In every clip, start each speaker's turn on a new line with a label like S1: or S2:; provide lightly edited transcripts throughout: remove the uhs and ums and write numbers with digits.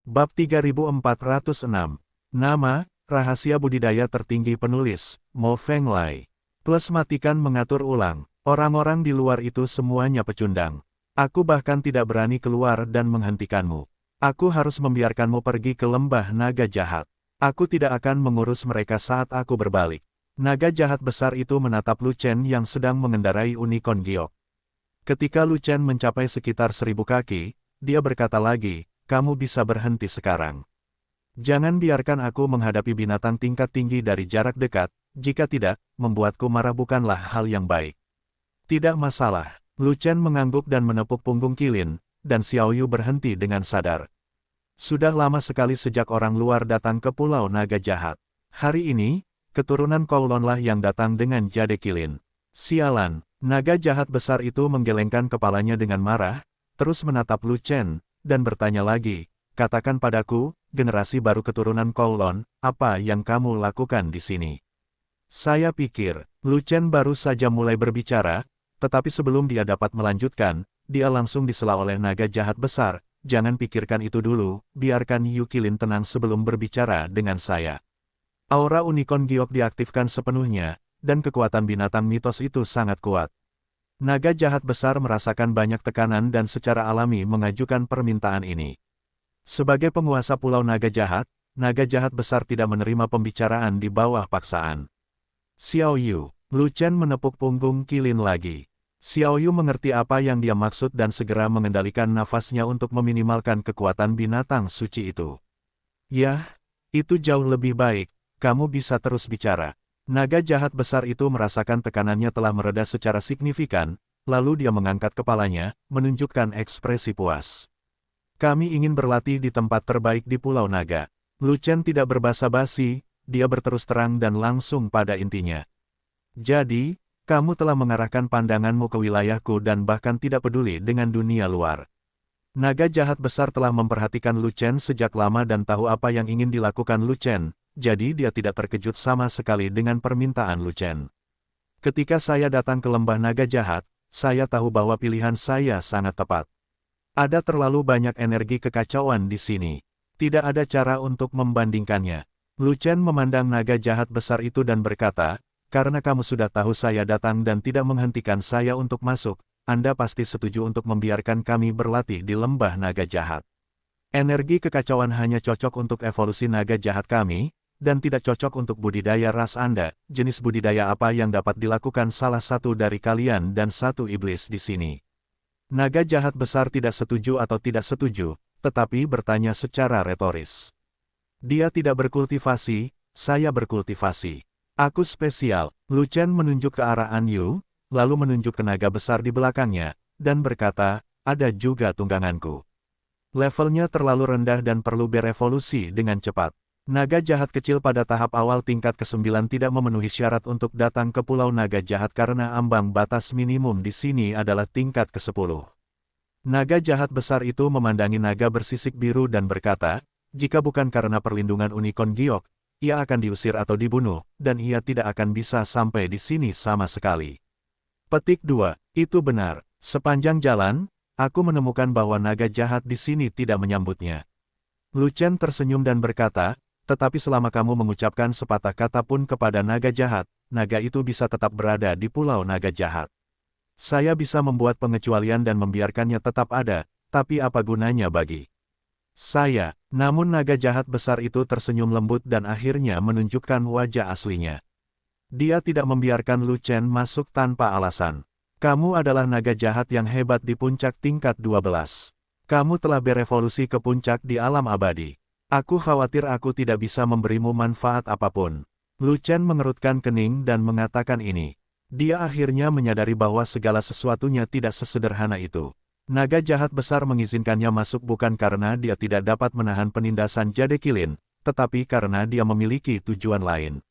S1: Bab 3406. Nama, Rahasia Budidaya Tertinggi Penulis, Mo Feng Lai. Plus matikan mengatur ulang. Orang-orang di luar itu semuanya pecundang. Aku bahkan tidak berani keluar dan menghentikanmu. Aku harus membiarkanmu pergi ke lembah naga jahat. Aku tidak akan mengurus mereka saat aku berbalik. Naga jahat besar itu menatap Lu Chen yang sedang mengendarai unicorn giok. Ketika Lu Chen mencapai sekitar 1000 kaki, dia berkata lagi, kamu bisa berhenti sekarang. Jangan biarkan aku menghadapi binatang tingkat tinggi dari jarak dekat, jika tidak, membuatku marah bukanlah hal yang baik. Tidak masalah. Lu Chen mengangguk dan menepuk punggung Qilin, dan Xiao Yu berhenti dengan sadar. Sudah lama sekali sejak orang luar datang ke Pulau Naga Jahat. Hari ini, keturunan Kowlonlah yang datang dengan jade Qilin. Sialan, naga jahat besar itu menggelengkan kepalanya dengan marah, terus menatap Lu Chen, dan bertanya lagi, katakan padaku, generasi baru keturunan Kowlon, apa yang kamu lakukan di sini? Saya pikir, Lu Chen baru saja mulai berbicara, tetapi sebelum dia dapat melanjutkan, dia langsung disela oleh naga jahat besar, jangan pikirkan itu dulu, biarkan Yu Qilin tenang sebelum berbicara dengan saya. Aura unicorn giok diaktifkan sepenuhnya, dan kekuatan binatang mitos itu sangat kuat. Naga jahat besar merasakan banyak tekanan dan secara alami mengajukan permintaan ini. Sebagai penguasa Pulau Naga Jahat besar tidak menerima pembicaraan di bawah paksaan. Xiao Yu, Lu Chen menepuk punggung Qilin lagi. Xiao Yu mengerti apa yang dia maksud dan segera mengendalikan nafasnya untuk meminimalkan kekuatan binatang suci itu. Yah, itu jauh lebih baik, kamu bisa terus bicara. Naga jahat besar itu merasakan tekanannya telah mereda secara signifikan, lalu dia mengangkat kepalanya, menunjukkan ekspresi puas. Kami ingin berlatih di tempat terbaik di Pulau Naga. Lu Chen tidak berbasa-basi, dia berterus terang dan langsung pada intinya. Jadi, kamu telah mengarahkan pandanganmu ke wilayahku dan bahkan tidak peduli dengan dunia luar. Naga jahat besar telah memperhatikan Lu Chen sejak lama dan tahu apa yang ingin dilakukan Lu Chen. Jadi dia tidak terkejut sama sekali dengan permintaan Lu Chen. Ketika saya datang ke lembah naga jahat, saya tahu bahwa pilihan saya sangat tepat. Ada terlalu banyak energi kekacauan di sini. Tidak ada cara untuk membandingkannya. Lu Chen memandang naga jahat besar itu dan berkata, karena kamu sudah tahu saya datang dan tidak menghentikan saya untuk masuk, Anda pasti setuju untuk membiarkan kami berlatih di lembah naga jahat. Energi kekacauan hanya cocok untuk evolusi naga jahat kami, dan tidak cocok untuk budidaya ras Anda. Jenis budidaya apa yang dapat dilakukan salah satu dari kalian dan satu iblis di sini? Naga jahat besar tidak setuju atau tidak setuju, tetapi bertanya secara retoris. Dia tidak berkultivasi, saya berkultivasi. Aku spesial. Lu Chen menunjuk ke arah An Yu, lalu menunjuk ke naga besar di belakangnya, dan berkata, ada juga tungganganku. Levelnya terlalu rendah dan perlu berevolusi dengan cepat. Naga jahat kecil pada tahap awal tingkat ke-9 tidak memenuhi syarat untuk datang ke Pulau Naga Jahat karena ambang batas minimum di sini adalah tingkat ke-10. Naga jahat besar itu memandangi naga bersisik biru dan berkata, jika bukan karena perlindungan unicorn giok, ia akan diusir atau dibunuh, dan ia tidak akan bisa sampai di sini sama sekali. Petik 2, itu benar. Sepanjang jalan, aku menemukan bahwa naga jahat di sini tidak menyambutnya. Lu Chen tersenyum dan berkata, tetapi selama kamu mengucapkan sepatah kata pun kepada naga jahat, naga itu bisa tetap berada di Pulau Naga Jahat. Saya bisa membuat pengecualian dan membiarkannya tetap ada, tapi apa gunanya bagi saya? Namun naga jahat besar itu tersenyum lembut dan akhirnya menunjukkan wajah aslinya. Dia tidak membiarkan Lu Chen masuk tanpa alasan. Kamu adalah naga jahat yang hebat di puncak tingkat 12. Kamu telah berevolusi ke puncak di alam abadi. Aku khawatir aku tidak bisa memberimu manfaat apapun. Lu Chen mengerutkan kening dan mengatakan ini. Dia akhirnya menyadari bahwa segala sesuatunya tidak sesederhana itu. Naga jahat besar mengizinkannya masuk bukan karena dia tidak dapat menahan penindasan jade Qilin, tetapi karena dia memiliki tujuan lain.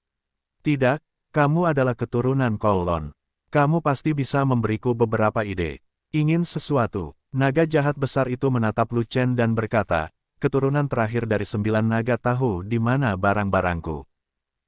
S1: Tidak, kamu adalah keturunan Kowlon. Kamu pasti bisa memberiku beberapa ide. Ingin sesuatu. Naga jahat besar itu menatap Lu Chen dan berkata, keturunan terakhir dari 9 naga tahu di mana barang-barangku.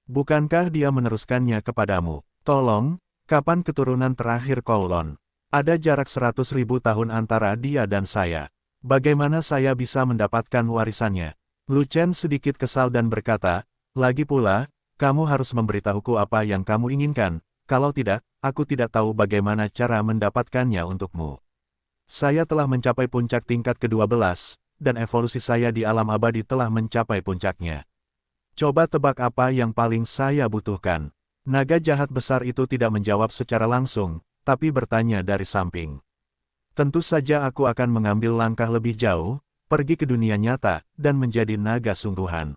S1: Bukankah dia meneruskannya kepadamu? Tolong, kapan keturunan terakhir Kowlon? Ada jarak 100.000 tahun antara dia dan saya. Bagaimana saya bisa mendapatkan warisannya? Lu Chen sedikit kesal dan berkata, lagi pula, kamu harus memberitahuku apa yang kamu inginkan, kalau tidak, aku tidak tahu bagaimana cara mendapatkannya untukmu. Saya telah mencapai puncak tingkat ke-12, dan evolusi saya di alam abadi telah mencapai puncaknya. Coba tebak apa yang paling saya butuhkan. Naga jahat besar itu tidak menjawab secara langsung, tapi bertanya dari samping. Tentu saja aku akan mengambil langkah lebih jauh, pergi ke dunia nyata, dan menjadi naga sungguhan.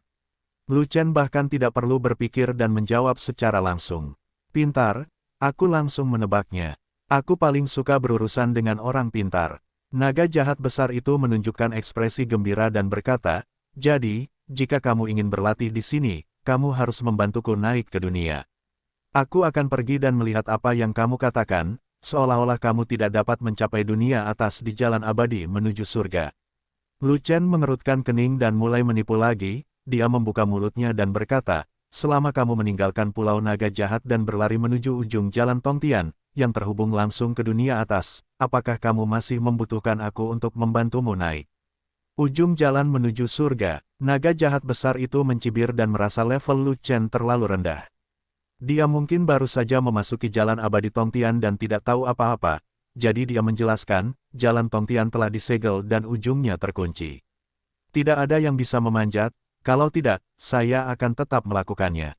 S1: Lu Chen bahkan tidak perlu berpikir dan menjawab secara langsung. Pintar, aku langsung menebaknya. Aku paling suka berurusan dengan orang pintar. Naga jahat besar itu menunjukkan ekspresi gembira dan berkata, jadi, jika kamu ingin berlatih di sini, kamu harus membantuku naik ke dunia. Aku akan pergi dan melihat apa yang kamu katakan, seolah-olah kamu tidak dapat mencapai dunia atas di jalan abadi menuju surga. Lu Chen mengerutkan kening dan mulai menipu lagi, dia membuka mulutnya dan berkata, selama kamu meninggalkan Pulau Naga Jahat dan berlari menuju ujung jalan Tongtian, yang terhubung langsung ke dunia atas, apakah kamu masih membutuhkan aku untuk membantumu naik? Ujung jalan menuju surga, naga jahat besar itu mencibir dan merasa level Lu Chen terlalu rendah. Dia mungkin baru saja memasuki jalan abadi Tongtian dan tidak tahu apa-apa, jadi dia menjelaskan, jalan Tongtian telah disegel dan ujungnya terkunci. Tidak ada yang bisa memanjat, kalau tidak, saya akan tetap melakukannya.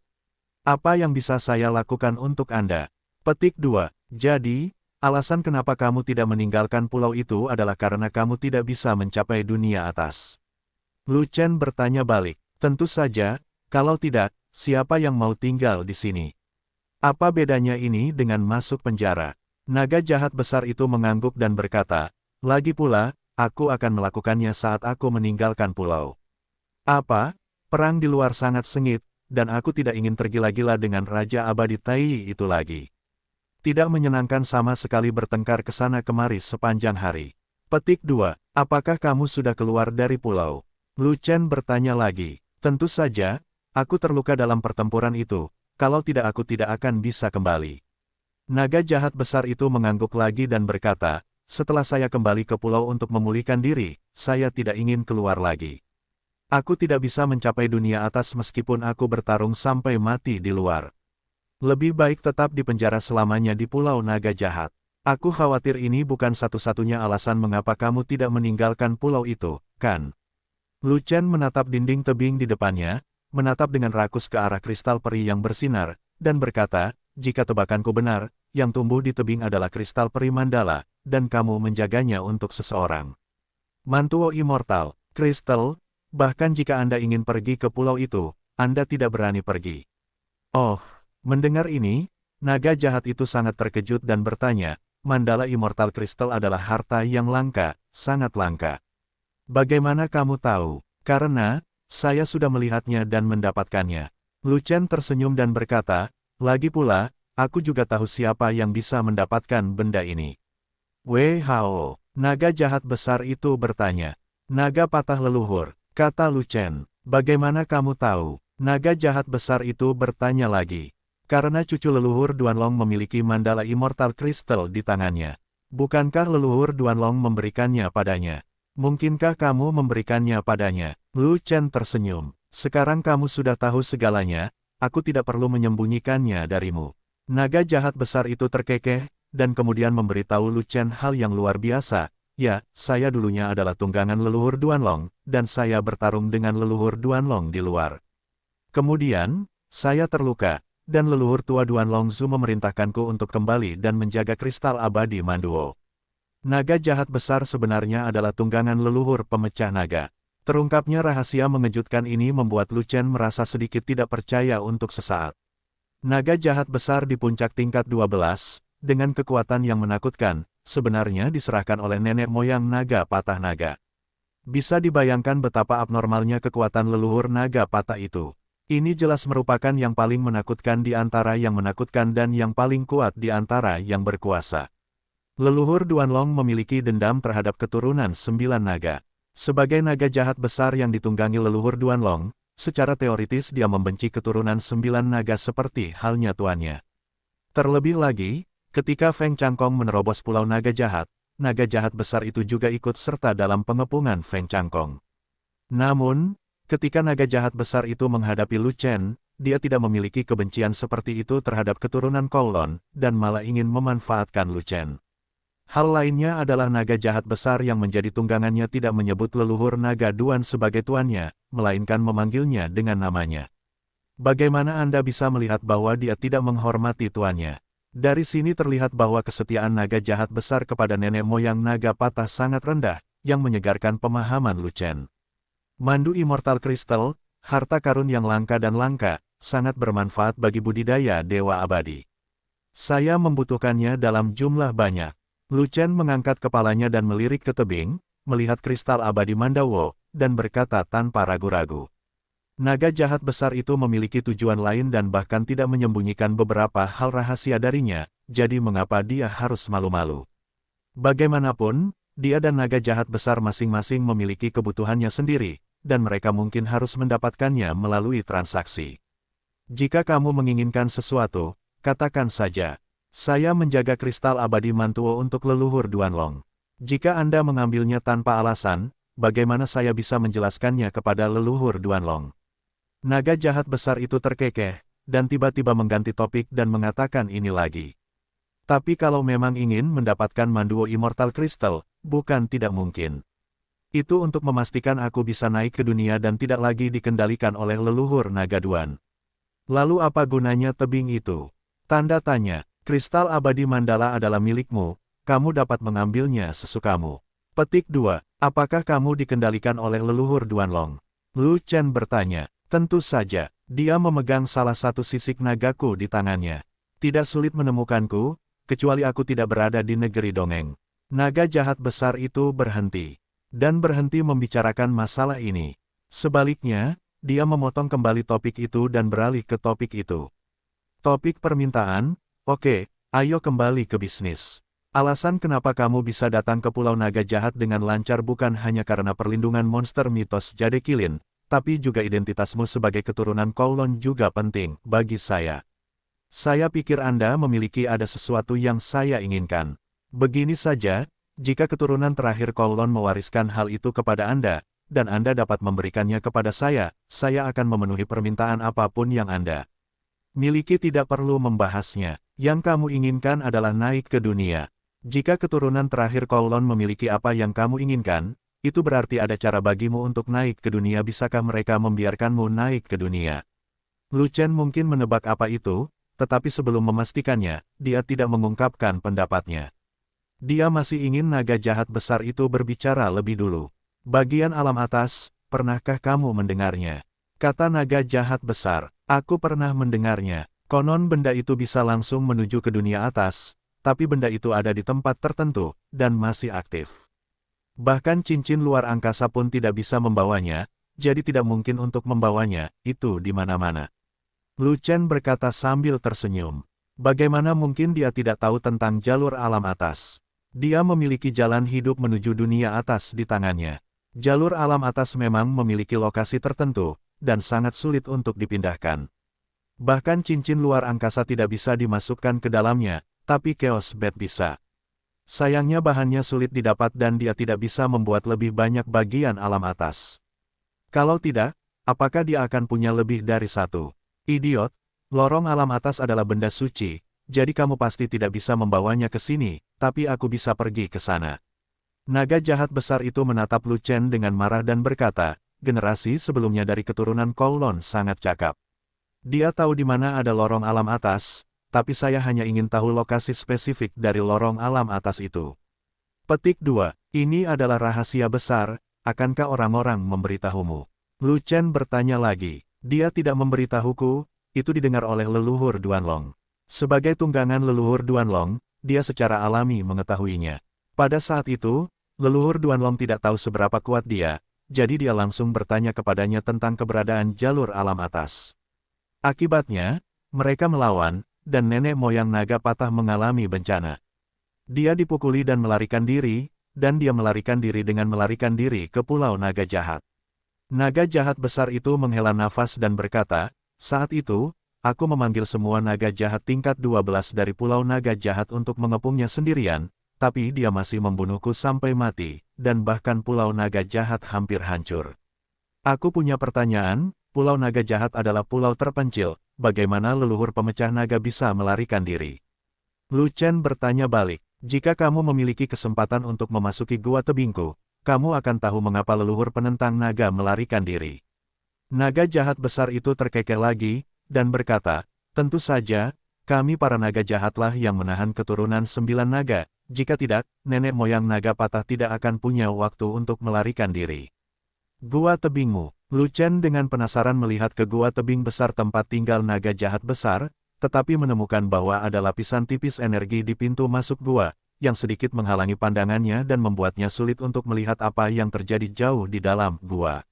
S1: Apa yang bisa saya lakukan untuk Anda? Petik 2. Jadi, alasan kenapa kamu tidak meninggalkan pulau itu adalah karena kamu tidak bisa mencapai dunia atas. Lu Chen bertanya balik, tentu saja, kalau tidak, siapa yang mau tinggal di sini? Apa bedanya ini dengan masuk penjara? Naga jahat besar itu mengangguk dan berkata, lagi pula, aku akan melakukannya saat aku meninggalkan pulau. Apa? Perang di luar sangat sengit, dan aku tidak ingin tergila-gila dengan Raja Abadi Tai itu lagi. Tidak menyenangkan sama sekali bertengkar ke sana kemari sepanjang hari. Petik 2. Apakah kamu sudah keluar dari pulau? Lu Chen bertanya lagi. Tentu saja, aku terluka dalam pertempuran itu, kalau tidak aku tidak akan bisa kembali. Naga jahat besar itu mengangguk lagi dan berkata, setelah saya kembali ke pulau untuk memulihkan diri, saya tidak ingin keluar lagi. Aku tidak bisa mencapai dunia atas meskipun aku bertarung sampai mati di luar. Lebih baik tetap di penjara selamanya di Pulau Naga Jahat. Aku khawatir ini bukan satu-satunya alasan mengapa kamu tidak meninggalkan pulau itu, kan? Lu Chen menatap dinding tebing di depannya, menatap dengan rakus ke arah kristal peri yang bersinar, dan berkata, jika tebakanku benar, yang tumbuh di tebing adalah kristal peri mandala, dan kamu menjaganya untuk seseorang. Mantuo immortal, kristal, bahkan jika Anda ingin pergi ke pulau itu, Anda tidak berani pergi. Oh. Mendengar ini, naga jahat itu sangat terkejut dan bertanya, Mandala Immortal Crystal adalah harta yang langka, sangat langka. Bagaimana kamu tahu? Karena, saya sudah melihatnya dan mendapatkannya. Lu Chen tersenyum dan berkata, lagi pula, aku juga tahu siapa yang bisa mendapatkan benda ini. Wei Hao, naga jahat besar itu bertanya. Naga patah leluhur, kata Lu Chen. Bagaimana kamu tahu? Naga jahat besar itu bertanya lagi. Karena cucu leluhur Duanlong memiliki Mandala Immortal Crystal di tangannya. Bukankah leluhur Duanlong memberikannya padanya? Mungkinkah kamu memberikannya padanya? Lu Chen tersenyum. Sekarang kamu sudah tahu segalanya, aku tidak perlu menyembunyikannya darimu. Naga jahat besar itu terkekeh, dan kemudian memberitahu Lu Chen hal yang luar biasa. Ya, saya dulunya adalah tunggangan leluhur Duanlong, dan saya bertarung dengan leluhur Duanlong di luar. Kemudian, saya terluka. Dan leluhur tua Duanlong Zhu memerintahkanku untuk kembali dan menjaga kristal abadi Manduo. Naga jahat besar sebenarnya adalah tunggangan leluhur pemecah naga. Terungkapnya rahasia mengejutkan ini membuat Lu Chen merasa sedikit tidak percaya untuk sesaat. Naga jahat besar di puncak tingkat 12, dengan kekuatan yang menakutkan, sebenarnya diserahkan oleh nenek moyang naga patah naga. Bisa dibayangkan betapa abnormalnya kekuatan leluhur naga patah itu. Ini jelas merupakan yang paling menakutkan di antara yang menakutkan dan yang paling kuat di antara yang berkuasa. Leluhur Duanlong memiliki dendam terhadap keturunan 9 naga. Sebagai naga jahat besar yang ditunggangi leluhur Duanlong, secara teoritis dia membenci keturunan 9 naga seperti halnya tuannya. Terlebih lagi, ketika Feng Changkong menerobos Pulau Naga Jahat, naga jahat besar itu juga ikut serta dalam pengepungan Feng Changkong. Namun, ketika naga jahat besar itu menghadapi Lu Chen, dia tidak memiliki kebencian seperti itu terhadap keturunan Kowloon, dan malah ingin memanfaatkan Lu Chen. Hal lainnya adalah naga jahat besar yang menjadi tunggangannya tidak menyebut leluhur naga Duan sebagai tuannya, melainkan memanggilnya dengan namanya. Bagaimana Anda bisa melihat bahwa dia tidak menghormati tuannya? Dari sini terlihat bahwa kesetiaan naga jahat besar kepada nenek moyang naga patah sangat rendah, yang menyegarkan pemahaman Lu Chen. Mandu Immortal Crystal, harta karun yang langka dan langka, sangat bermanfaat bagi budidaya dewa abadi. Saya membutuhkannya dalam jumlah banyak. Lu Chen mengangkat kepalanya dan melirik ke tebing, melihat kristal abadi Mandawo, dan berkata tanpa ragu-ragu. Naga jahat besar itu memiliki tujuan lain dan bahkan tidak menyembunyikan beberapa hal rahasia darinya, jadi mengapa dia harus malu-malu? Bagaimanapun, dia dan naga jahat besar masing-masing memiliki kebutuhannya sendiri, dan mereka mungkin harus mendapatkannya melalui transaksi. Jika kamu menginginkan sesuatu, katakan saja. Saya menjaga kristal abadi Mantuo untuk leluhur Duanlong. Jika Anda mengambilnya tanpa alasan, bagaimana saya bisa menjelaskannya kepada leluhur Duanlong? Naga jahat besar itu terkekeh, dan tiba-tiba mengganti topik dan mengatakan ini lagi. Tapi kalau memang ingin mendapatkan Manduo Immortal Crystal, bukan tidak mungkin. Itu untuk memastikan aku bisa naik ke dunia dan tidak lagi dikendalikan oleh leluhur naga Duan. Lalu apa gunanya tebing itu? Tanda tanya. Kristal abadi Mandala adalah milikmu, kamu dapat mengambilnya sesukamu. Petik 2. Apakah kamu dikendalikan oleh leluhur Duanlong? Lu Chen bertanya. Tentu saja, dia memegang salah satu sisik nagaku di tangannya. Tidak sulit menemukanku, kecuali aku tidak berada di negeri dongeng. Naga jahat besar itu berhenti. Dan berhenti membicarakan masalah ini. Sebaliknya, dia memotong kembali topik itu dan beralih ke topik itu. Topik permintaan. Oke, ayo kembali ke bisnis. Alasan kenapa kamu bisa datang ke Pulau Naga Jahat dengan lancar bukan hanya karena perlindungan monster mitos Jade Kilin, tapi juga identitasmu sebagai keturunan Kowloon juga penting bagi saya. Saya pikir Anda memiliki ada sesuatu yang saya inginkan. Begini saja, jika keturunan terakhir Kowloon mewariskan hal itu kepada Anda, dan Anda dapat memberikannya kepada saya akan memenuhi permintaan apapun yang Anda miliki. Tidak perlu membahasnya. Yang kamu inginkan adalah naik ke dunia. Jika keturunan terakhir Kowloon memiliki apa yang kamu inginkan, itu berarti ada cara bagimu untuk naik ke dunia. Bisakah mereka membiarkanmu naik ke dunia? Lu Chen mungkin menebak apa itu, tetapi sebelum memastikannya, dia tidak mengungkapkan pendapatnya. Dia masih ingin naga jahat besar itu berbicara lebih dulu. Bagian alam atas, pernahkah kamu mendengarnya? Kata naga jahat besar, aku pernah mendengarnya. Konon benda itu bisa langsung menuju ke dunia atas, tapi benda itu ada di tempat tertentu, dan masih aktif. Bahkan cincin luar angkasa pun tidak bisa membawanya, jadi tidak mungkin untuk membawanya, itu di mana-mana. Lu Chen berkata sambil tersenyum. Bagaimana mungkin dia tidak tahu tentang jalur alam atas? Dia memiliki jalan hidup menuju dunia atas di tangannya. Jalur alam atas memang memiliki lokasi tertentu, dan sangat sulit untuk dipindahkan. Bahkan cincin luar angkasa tidak bisa dimasukkan ke dalamnya, tapi Chaos Bed bisa. Sayangnya bahannya sulit didapat dan dia tidak bisa membuat lebih banyak bagian alam atas. Kalau tidak, apakah dia akan punya lebih dari satu? Idiot, lorong alam atas adalah benda suci, jadi kamu pasti tidak bisa membawanya ke sini, tapi aku bisa pergi ke sana. Naga jahat besar itu menatap Lu Chen dengan marah dan berkata, generasi sebelumnya dari keturunan Kowloon sangat cakap. Dia tahu di mana ada lorong alam atas, tapi saya hanya ingin tahu lokasi spesifik dari lorong alam atas itu. Petik 2. Ini adalah rahasia besar, akankah orang-orang memberitahumu? Lu Chen bertanya lagi. Dia tidak memberitahuku, itu didengar oleh leluhur Duanlong. Sebagai tunggangan leluhur Duanlong, dia secara alami mengetahuinya. Pada saat itu, leluhur Duanlong tidak tahu seberapa kuat dia, jadi dia langsung bertanya kepadanya tentang keberadaan jalur alam atas. Akibatnya, mereka melawan, dan nenek moyang naga patah mengalami bencana. Dia dipukuli dan melarikan diri, dan dia melarikan diri dengan melarikan diri ke Pulau Naga Jahat. Naga jahat besar itu menghela nafas dan berkata, saat itu, aku memanggil semua naga jahat tingkat 12 dari Pulau Naga Jahat untuk mengepungnya sendirian, tapi dia masih membunuhku sampai mati, dan bahkan Pulau Naga Jahat hampir hancur. Aku punya pertanyaan, Pulau Naga Jahat adalah pulau terpencil, bagaimana leluhur pemecah naga bisa melarikan diri? Lu Chen bertanya balik, jika kamu memiliki kesempatan untuk memasuki gua tebingku, kamu akan tahu mengapa leluhur penentang naga melarikan diri. Naga jahat besar itu terkekeh lagi, dan berkata, tentu saja, kami para naga jahatlah yang menahan keturunan 9 naga, jika tidak, nenek moyang naga patah tidak akan punya waktu untuk melarikan diri. Gua tebingmu. Lu Chen dengan penasaran melihat ke gua tebing besar tempat tinggal naga jahat besar, tetapi menemukan bahwa ada lapisan tipis energi di pintu masuk gua, yang sedikit menghalangi pandangannya dan membuatnya sulit untuk melihat apa yang terjadi jauh di dalam gua.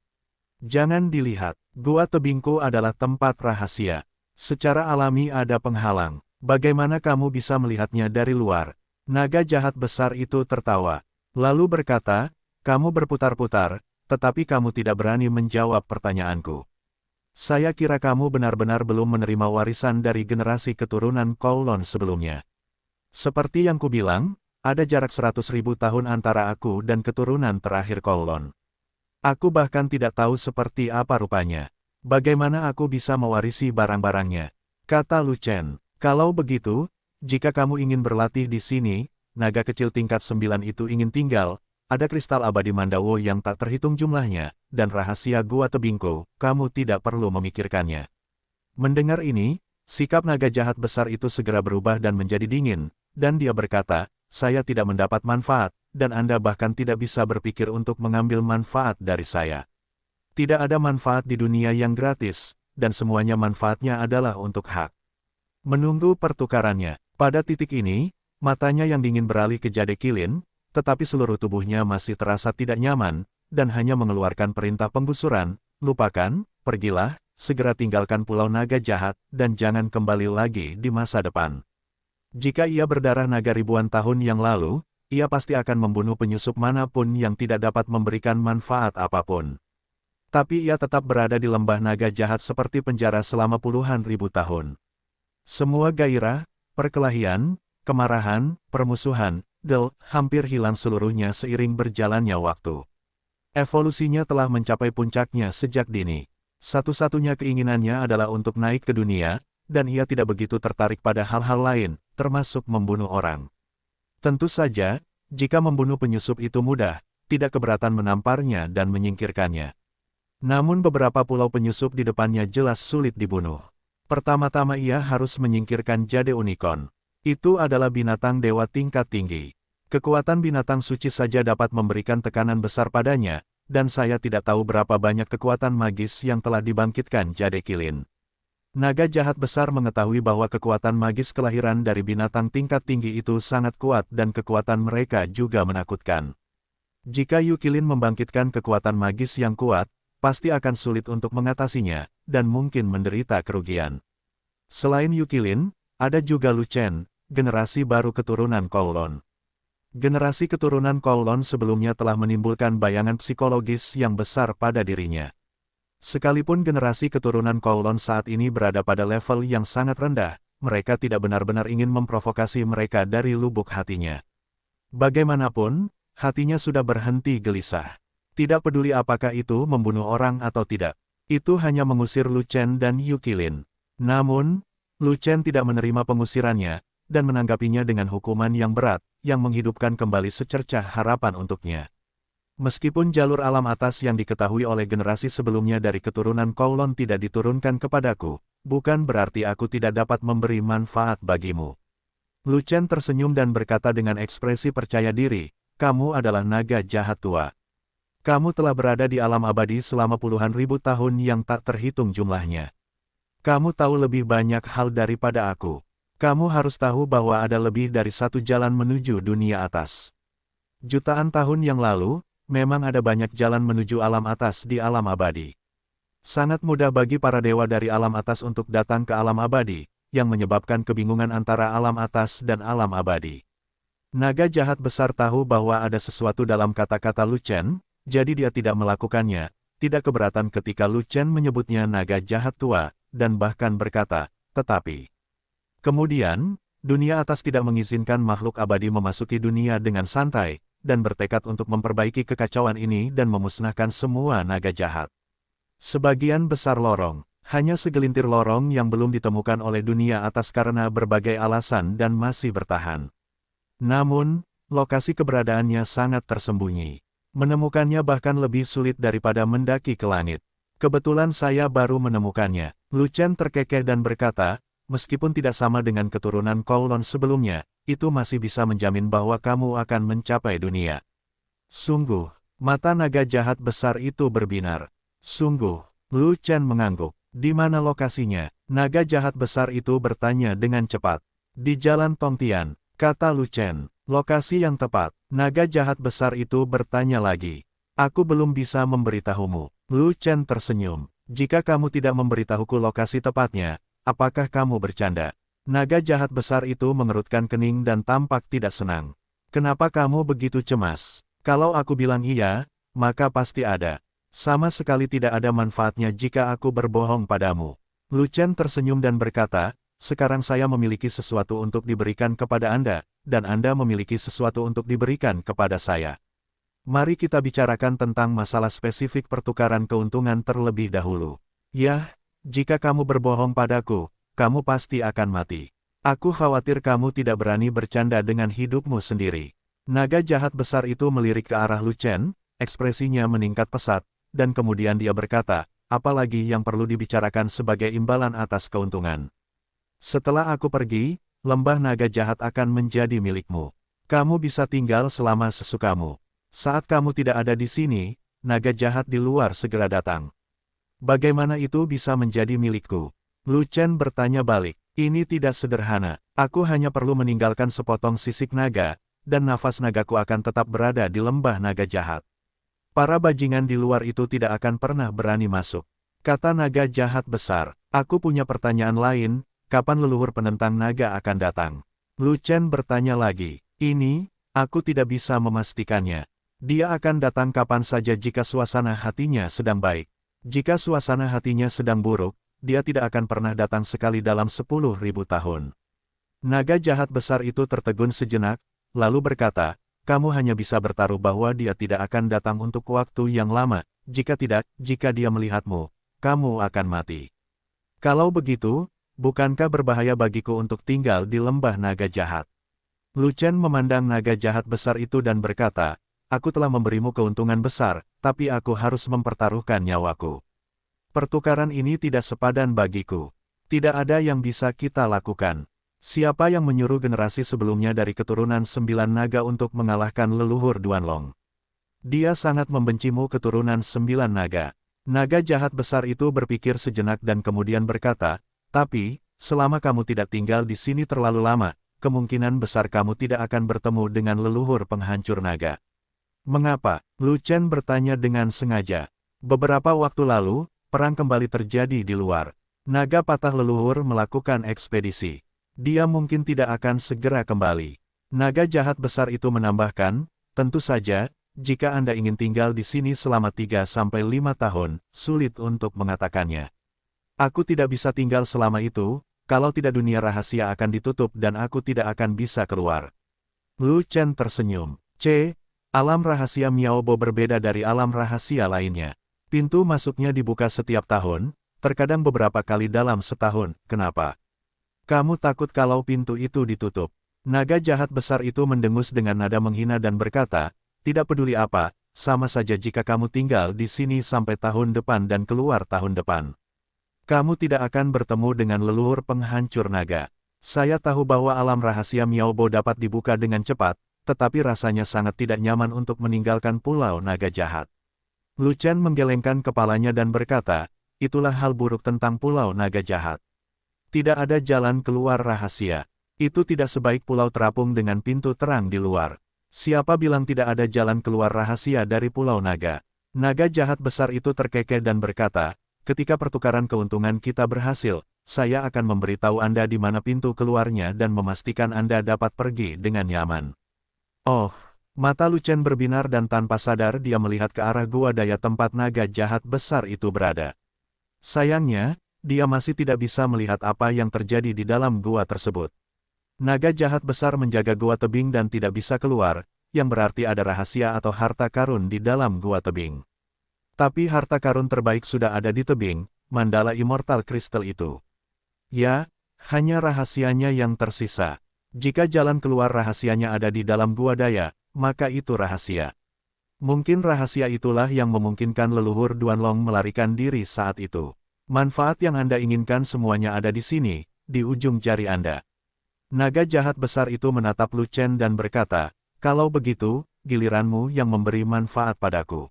S1: Jangan dilihat, gua tebingku adalah tempat rahasia. Secara alami ada penghalang. Bagaimana kamu bisa melihatnya dari luar? Naga jahat besar itu tertawa, lalu berkata, kamu berputar-putar, tetapi kamu tidak berani menjawab pertanyaanku. Saya kira kamu benar-benar belum menerima warisan dari generasi keturunan Kowloon sebelumnya. Seperti yang kubilang, ada jarak 100.000 tahun antara aku dan keturunan terakhir Kowloon. Aku bahkan tidak tahu seperti apa rupanya. Bagaimana aku bisa mewarisi barang-barangnya? Kata Lu Chen. Kalau begitu, jika kamu ingin berlatih di sini, naga kecil tingkat 9 itu ingin tinggal, ada kristal abadi Mandawo yang tak terhitung jumlahnya, dan rahasia gua tebingku, kamu tidak perlu memikirkannya. Mendengar ini, sikap naga jahat besar itu segera berubah dan menjadi dingin, dan dia berkata, saya tidak mendapat manfaat, dan Anda bahkan tidak bisa berpikir untuk mengambil manfaat dari saya. Tidak ada manfaat di dunia yang gratis, dan semuanya manfaatnya adalah untuk hak. Menunggu pertukarannya, pada titik ini, matanya yang dingin beralih ke Jade Kilin, tetapi seluruh tubuhnya masih terasa tidak nyaman, dan hanya mengeluarkan perintah penggusuran, lupakan, pergilah, segera tinggalkan Pulau Naga Jahat, dan jangan kembali lagi di masa depan. Jika ia berdarah naga ribuan tahun yang lalu, ia pasti akan membunuh penyusup manapun yang tidak dapat memberikan manfaat apapun. Tapi ia tetap berada di lembah naga jahat seperti penjara selama puluhan ribu tahun. Semua gairah, perkelahian, kemarahan, permusuhan, hampir hilang seluruhnya seiring berjalannya waktu. Evolusinya telah mencapai puncaknya sejak dini. Satu-satunya keinginannya adalah untuk naik ke dunia, dan ia tidak begitu tertarik pada hal-hal lain, termasuk membunuh orang. Tentu saja, jika membunuh penyusup itu mudah, tidak keberatan menamparnya dan menyingkirkannya. Namun beberapa pulau penyusup di depannya jelas sulit dibunuh. Pertama-tama ia harus menyingkirkan Jade Unicorn. Itu adalah binatang dewa tingkat tinggi. Kekuatan binatang suci saja dapat memberikan tekanan besar padanya, dan saya tidak tahu berapa banyak kekuatan magis yang telah dibangkitkan Jade Kilin. Naga jahat besar mengetahui bahwa kekuatan magis kelahiran dari binatang tingkat tinggi itu sangat kuat dan kekuatan mereka juga menakutkan. Jika Yukilin membangkitkan kekuatan magis yang kuat, pasti akan sulit untuk mengatasinya, dan mungkin menderita kerugian. Selain Yukilin, ada juga Lu Chen, generasi baru keturunan Kowloon. Generasi keturunan Kowloon sebelumnya telah menimbulkan bayangan psikologis yang besar pada dirinya. Sekalipun generasi keturunan Kowloon saat ini berada pada level yang sangat rendah, mereka tidak benar-benar ingin memprovokasi mereka dari lubuk hatinya. Bagaimanapun, hatinya sudah berhenti gelisah. Tidak peduli apakah itu membunuh orang atau tidak. Itu hanya mengusir Lu Chen dan Yukilin. Namun, Lu Chen tidak menerima pengusirannya, dan menanggapinya dengan hukuman yang berat, yang menghidupkan kembali secercah harapan untuknya. Meskipun jalur alam atas yang diketahui oleh generasi sebelumnya dari keturunan Kowloon tidak diturunkan kepadaku, bukan berarti aku tidak dapat memberi manfaat bagimu. Lu Chen tersenyum dan berkata dengan ekspresi percaya diri, kamu adalah naga jahat tua. Kamu telah berada di alam abadi selama puluhan ribu tahun yang tak terhitung jumlahnya. Kamu tahu lebih banyak hal daripada aku. Kamu harus tahu bahwa ada lebih dari satu jalan menuju dunia atas. Jutaan tahun yang lalu, memang ada banyak jalan menuju alam atas di alam abadi. Sangat mudah bagi para dewa dari alam atas untuk datang ke alam abadi, yang menyebabkan kebingungan antara alam atas dan alam abadi. Naga jahat besar tahu bahwa ada sesuatu dalam kata-kata Lu Chen, jadi dia tidak melakukannya, tidak keberatan ketika Lu Chen menyebutnya naga jahat tua, dan bahkan berkata, tetapi. Kemudian, dunia atas tidak mengizinkan makhluk abadi memasuki dunia dengan santai, dan bertekad untuk memperbaiki kekacauan ini dan memusnahkan semua naga jahat. Sebagian besar lorong, hanya segelintir lorong yang belum ditemukan oleh dunia atas karena berbagai alasan dan masih bertahan. Namun, lokasi keberadaannya sangat tersembunyi. Menemukannya bahkan lebih sulit daripada mendaki ke langit. Kebetulan saya baru menemukannya. Lu Chen terkekeh dan berkata, meskipun tidak sama dengan keturunan Kowloon sebelumnya, itu masih bisa menjamin bahwa kamu akan mencapai dunia. Sungguh, mata naga jahat besar itu berbinar. Sungguh, Lu Chen mengangguk. Di mana lokasinya? Naga jahat besar itu bertanya dengan cepat. Di Jalan Tongtian, kata Lu Chen. Lokasi yang tepat. Naga jahat besar itu bertanya lagi. Aku belum bisa memberitahumu. Lu Chen tersenyum. Jika kamu tidak memberitahuku lokasi tepatnya, apakah kamu bercanda? Naga jahat besar itu mengerutkan kening dan tampak tidak senang. Kenapa kamu begitu cemas? Kalau aku bilang iya, maka pasti ada. Sama sekali tidak ada manfaatnya jika aku berbohong padamu. Lu Chen tersenyum dan berkata, sekarang saya memiliki sesuatu untuk diberikan kepada Anda, dan Anda memiliki sesuatu untuk diberikan kepada saya. Mari kita bicarakan tentang masalah spesifik pertukaran keuntungan terlebih dahulu. Yah, jika kamu berbohong padaku, kamu pasti akan mati. Aku khawatir kamu tidak berani bercanda dengan hidupmu sendiri. Naga jahat besar itu melirik ke arah Lu Chen, ekspresinya meningkat pesat, dan kemudian dia berkata, apalagi yang perlu dibicarakan sebagai imbalan atas keuntungan. Setelah aku pergi, lembah naga jahat akan menjadi milikmu. Kamu bisa tinggal selama sesukamu. Saat kamu tidak ada di sini, naga jahat di luar segera datang. Bagaimana itu bisa menjadi milikku? Lu Chen bertanya balik. Ini tidak sederhana. Aku hanya perlu meninggalkan sepotong sisik naga, dan nafas nagaku akan tetap berada di lembah naga jahat. Para bajingan di luar itu tidak akan pernah berani masuk. Kata naga jahat besar. Aku punya pertanyaan lain, kapan leluhur penentang naga akan datang? Lu Chen bertanya lagi. Ini, aku tidak bisa memastikannya. Dia akan datang kapan saja jika suasana hatinya sedang baik. Jika suasana hatinya sedang buruk, dia tidak akan pernah datang sekali dalam 10.000 tahun. Naga jahat besar itu tertegun sejenak, lalu berkata, kamu hanya bisa bertaruh bahwa dia tidak akan datang untuk waktu yang lama, jika tidak, jika dia melihatmu, kamu akan mati. Kalau begitu, bukankah berbahaya bagiku untuk tinggal di lembah naga jahat? Lu Chen memandang naga jahat besar itu dan berkata, aku telah memberimu keuntungan besar, tapi aku harus mempertaruhkan nyawaku. Pertukaran ini tidak sepadan bagiku. Tidak ada yang bisa kita lakukan. Siapa yang menyuruh generasi sebelumnya dari keturunan 9 naga untuk mengalahkan leluhur Duanlong? Dia sangat membencimu keturunan 9 naga. Naga jahat besar itu berpikir sejenak dan kemudian berkata, tapi, selama kamu tidak tinggal di sini terlalu lama, kemungkinan besar kamu tidak akan bertemu dengan leluhur penghancur naga. Mengapa? Lu Chen bertanya dengan sengaja. Beberapa waktu lalu, perang kembali terjadi di luar. Naga patah leluhur melakukan ekspedisi. Dia mungkin tidak akan segera kembali. Naga jahat besar itu menambahkan, tentu saja, jika Anda ingin tinggal di sini selama 3-5 tahun, sulit untuk mengatakannya. Aku tidak bisa tinggal selama itu, kalau tidak dunia rahasia akan ditutup dan aku tidak akan bisa keluar. Lu Chen tersenyum. Alam rahasia Miao Bo berbeda dari alam rahasia lainnya. Pintu masuknya dibuka setiap tahun, terkadang beberapa kali dalam setahun. Kenapa? Kamu takut kalau pintu itu ditutup? Naga jahat besar itu mendengus dengan nada menghina dan berkata, tidak peduli apa, sama saja jika kamu tinggal di sini sampai tahun depan dan keluar tahun depan. Kamu tidak akan bertemu dengan leluhur penghancur naga. Saya tahu bahwa alam rahasia Miao Bo dapat dibuka dengan cepat, tetapi rasanya sangat tidak nyaman untuk meninggalkan pulau naga jahat. Lu Chen menggelengkan kepalanya dan berkata, itulah hal buruk tentang pulau naga jahat. Tidak ada jalan keluar rahasia. Itu tidak sebaik pulau terapung dengan pintu terang di luar. Siapa bilang tidak ada jalan keluar rahasia dari pulau naga? Naga jahat besar itu terkekeh dan berkata, ketika pertukaran keuntungan kita berhasil, saya akan memberitahu Anda di mana pintu keluarnya dan memastikan Anda dapat pergi dengan nyaman. Oh, mata Lu Chen berbinar dan tanpa sadar dia melihat ke arah gua daya tempat naga jahat besar itu berada. Sayangnya, dia masih tidak bisa melihat apa yang terjadi di dalam gua tersebut. Naga jahat besar menjaga gua tebing dan tidak bisa keluar, yang berarti ada rahasia atau harta karun di dalam gua tebing. Tapi harta karun terbaik sudah ada di tebing, Mandala Immortal Crystal itu. Ya, hanya rahasianya yang tersisa. Jika jalan keluar rahasianya ada di dalam gua daya, maka itu rahasia. Mungkin rahasia itulah yang memungkinkan leluhur Duanlong melarikan diri saat itu. Manfaat yang Anda inginkan semuanya ada di sini, di ujung jari Anda. Naga jahat besar itu menatap Lu Chen dan berkata, kalau begitu, giliranmu yang memberi manfaat padaku.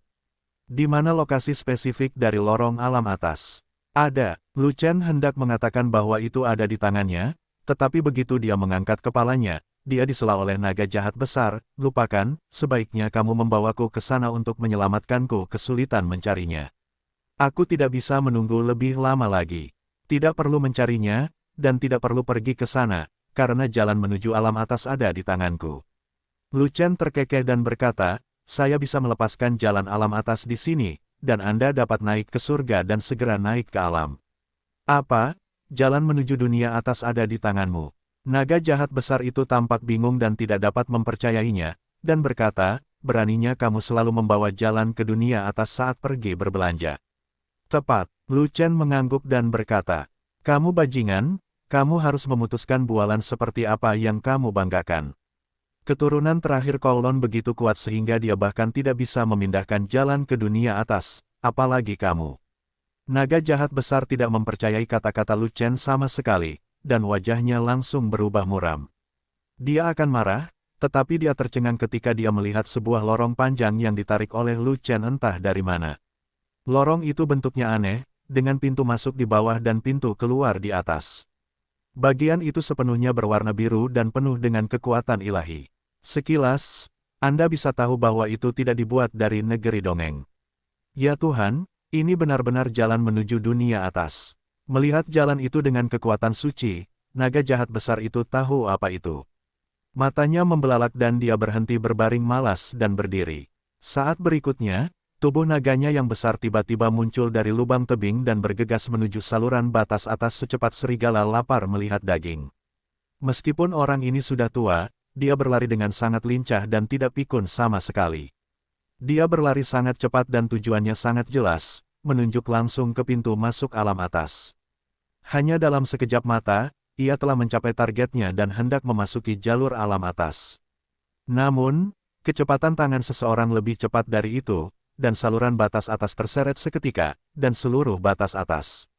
S1: Di mana lokasi spesifik dari lorong alam atas? Ada. Lu Chen hendak mengatakan bahwa itu ada di tangannya, tetapi begitu dia mengangkat kepalanya, dia disela oleh naga jahat besar, lupakan, sebaiknya kamu membawaku ke sana untuk menyelamatkanku kesulitan mencarinya. Aku tidak bisa menunggu lebih lama lagi. Tidak perlu mencarinya, dan tidak perlu pergi ke sana, karena jalan menuju alam atas ada di tanganku. Lu Chen terkekeh dan berkata, saya bisa melepaskan jalan alam atas di sini, dan Anda dapat naik ke surga dan segera naik ke alam. Apa? Jalan menuju dunia atas ada di tanganmu. Naga jahat besar itu tampak bingung dan tidak dapat mempercayainya, dan berkata, beraninya kamu selalu membawa jalan ke dunia atas saat pergi berbelanja. Tepat, Lu Chen mengangguk dan berkata, kamu bajingan, kamu harus memutuskan bualan seperti apa yang kamu banggakan. Keturunan terakhir Kowloon begitu kuat sehingga dia bahkan tidak bisa memindahkan jalan ke dunia atas, apalagi kamu. Naga jahat besar tidak mempercayai kata-kata Lu Chen sama sekali, dan wajahnya langsung berubah muram. Dia akan marah, tetapi dia tercengang ketika dia melihat sebuah lorong panjang yang ditarik oleh Lu Chen entah dari mana. Lorong itu bentuknya aneh, dengan pintu masuk di bawah dan pintu keluar di atas. Bagian itu sepenuhnya berwarna biru dan penuh dengan kekuatan ilahi. Sekilas, Anda bisa tahu bahwa itu tidak dibuat dari negeri dongeng. Ya Tuhan, ini benar-benar jalan menuju dunia atas. Melihat jalan itu dengan kekuatan suci, naga jahat besar itu tahu apa itu. Matanya membelalak dan dia berhenti berbaring malas dan berdiri. Saat berikutnya, tubuh naganya yang besar tiba-tiba muncul dari lubang tebing dan bergegas menuju saluran batas atas secepat serigala lapar melihat daging. Meskipun orang ini sudah tua, dia berlari dengan sangat lincah dan tidak pikun sama sekali. Dia berlari sangat cepat dan tujuannya sangat jelas, menunjuk langsung ke pintu masuk alam atas. Hanya dalam sekejap mata, ia telah mencapai targetnya dan hendak memasuki jalur alam atas. Namun, kecepatan tangan seseorang lebih cepat dari itu, dan saluran batas atas terseret seketika, dan seluruh batas atas.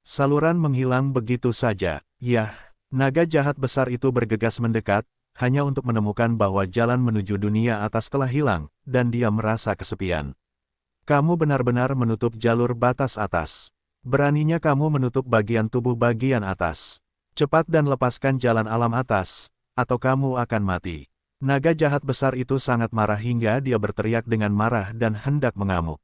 S1: Saluran menghilang begitu saja. Yah, naga jahat besar itu bergegas mendekat, hanya untuk menemukan bahwa jalan menuju dunia atas telah hilang, dan dia merasa kesepian. Kamu benar-benar menutup jalur batas atas. Beraninya kamu menutup bagian tubuh bagian atas. Cepat dan lepaskan jalan alam atas, atau kamu akan mati. Naga jahat besar itu sangat marah hingga dia berteriak dengan marah dan hendak mengamuk.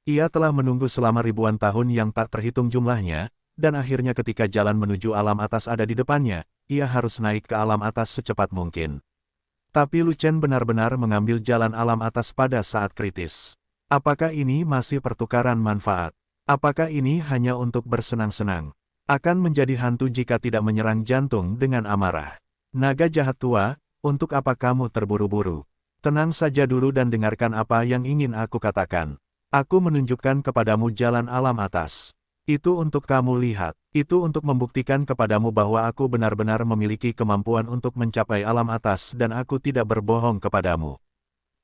S1: Ia telah menunggu selama ribuan tahun yang tak terhitung jumlahnya, dan akhirnya ketika jalan menuju alam atas ada di depannya, ia harus naik ke alam atas secepat mungkin. Tapi Lu Chen benar-benar mengambil jalan alam atas pada saat kritis. Apakah ini masih pertukaran manfaat? Apakah ini hanya untuk bersenang-senang? Akan menjadi hantu jika tidak menyerang jantung dengan amarah. Naga jahat tua, untuk apa kamu terburu-buru? Tenang saja dulu dan dengarkan apa yang ingin aku katakan. Aku menunjukkan kepadamu jalan alam atas. Itu untuk kamu lihat. Itu untuk membuktikan kepadamu bahwa aku benar-benar memiliki kemampuan untuk mencapai alam atas dan aku tidak berbohong kepadamu.